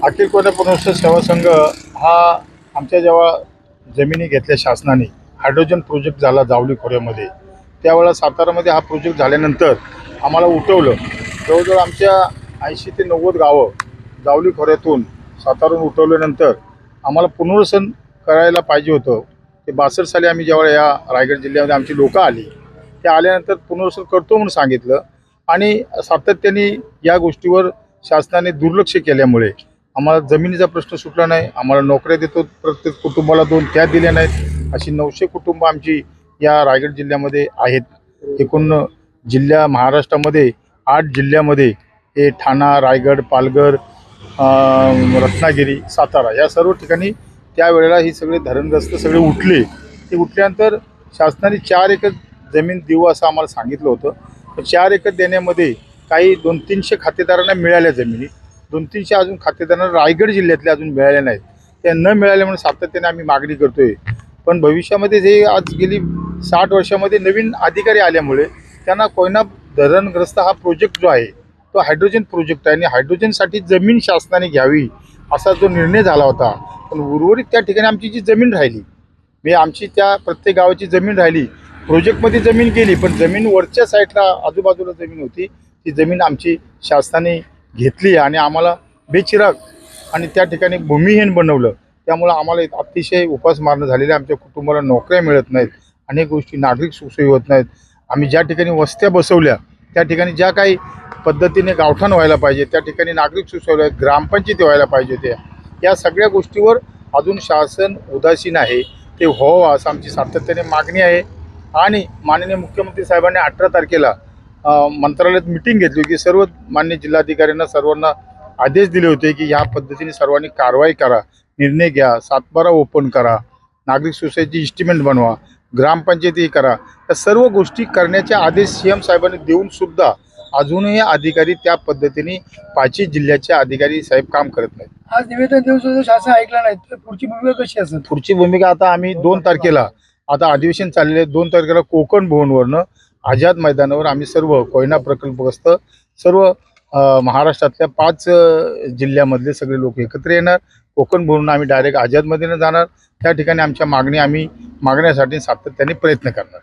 अखिल कोयना पुनर्वसन सेवा संघ हा आमच्या जेव्हा जमिनी घेतल्या शासनाने, हायड्रोजन प्रोजेक्ट झाला जावली खोऱ्यामध्ये, त्यावेळेला सातारामध्ये हा प्रोजेक्ट झाल्यानंतर आम्हाला उठवलं. जवळजवळ आमच्या 80 ते 90 गावं जावली खोऱ्यातून साताराहून उठवल्यानंतर आम्हाला पुनर्वसन करायला पाहिजे होतं. ते 62 साली आम्ही जेव्हा या रायगड जिल्ह्यामध्ये आमची लोकं आली, ते आल्यानंतर पुनर्वसन करतो म्हणून सांगितलं आणि सातत्याने या गोष्टीवर शासनाने दुर्लक्ष केल्यामुळे आम्हाला जमिनीचा प्रश्न सुटला नाही. आम्हाला नोकऱ्या देतो, प्रत्येक कुटुंबाला 2 त्या दिल्या नाहीत. अशी 900 कुटुंब आमची या रायगड जिल्ह्यामध्ये आहेत. एकूण महाराष्ट्रामध्ये 8 जिल्ह्यामध्ये हे ठाणा, रायगड, पालघर, रत्नागिरी, सातारा या सर्व ठिकाणी त्यावेळेला ही सगळे धरणग्रस्त सगळे उठले. ते उठल्यानंतर शासनाने 4 एकर जमीन देऊ असं आम्हाला सांगितलं होतं. तर 4 एकर देण्यामध्ये काही 200-300 खातेदारांना मिळाल्या जमिनी, 200-300 अजून खातेदारांना रायगड जिल्ह्यातल्या अजून मिळाल्या नाहीत. त्या न मिळाल्यामुळे सातत्याने आम्ही मागणी करतोय. पण भविष्यामध्ये जे आज गेली 60 वर्षामध्ये नवीन अधिकारी आल्यामुळे त्यांना कोयना धरणग्रस्त हा प्रोजेक्ट जो आहे तो हायड्रोजन प्रोजेक्ट आहे आणि हायड्रोजनसाठी जमीन शासनाने घ्यावी असा जो निर्णय झाला होता. पण उर्वरित त्या ठिकाणी आमची जी जमीन राहिली, म्हणजे आमची त्या प्रत्येक गावाची जमीन राहिली, प्रोजेक्टमध्ये जमीन गेली, पण जमीन वरच्या साईडला आजूबाजूला जमीन होती, ती जमीन आमची शासनाने घेतली आणि आम्हाला बेचिराग आणि त्या ठिकाणी भूमिहीन बनवलं. त्यामुळं आम्हाला अतिशय उपासमार झालेल्या आमच्या कुटुंबाला नोकऱ्या मिळत नाहीत, अनेक गोष्टी नागरिक सुखसोयी होत नाहीत. आम्ही ज्या ठिकाणी वस्त्या बसवल्या त्या ठिकाणी ज्या काही पद्धतीने गावठाण व्हायला पाहिजे, त्या ठिकाणी नागरिक सुचवल्या, ग्रामपंचायती व्हायला पाहिजे होत्या. या सगळ्या गोष्टीवर अजून शासन उदासीन आहे. ते व्हावं असं आमची सातत्याने मागणी आहे. आणि माननीय मुख्यमंत्री साहेबांनी 18 तारखेला मंत्रालयात मिटिंग घेतली की सर्व मान्य जिल्हाधिकाऱ्यांना सर्वांना आदेश दिले होते की ह्या पद्धतीने सर्वांनी कारवाई करा, निर्णय घ्या, सातबारा ओपन करा, नागरिक सोसायटी इस्टिमेट बनवा, ग्रामपंचायती करा. या सर्व गोष्टी करण्याचे आदेश सीएम साहेबांनी देऊन सुद्धा अजूनही अधिकारी त्या पद्धतीने 5 जिल्ह्याचे अधिकारी साहेब काम करत नाहीत. आज निवेदन देऊन सुद्धा शासन ऐकलं नाही, तर पुढची भूमिका कशी असेल? पुढची भूमिका आता आम्ही 2 तारखेला आता अधिवेशन चाललेले 2 तारखेला कोकण भवनवरनं आझाद मैदानावर आम्ही सर्व कोयना प्रकल्पग्रस्त सर्व महाराष्ट्रातल्या 5 जिल्ह्यामधले सगळे लोक एकत्र येणार. कोकण भवननं आम्ही डायरेक्ट आझाद मैदानात जाणार. त्या ठिकाणी आमच्या मागण्यासाठी सातत्याने प्रयत्न करणार.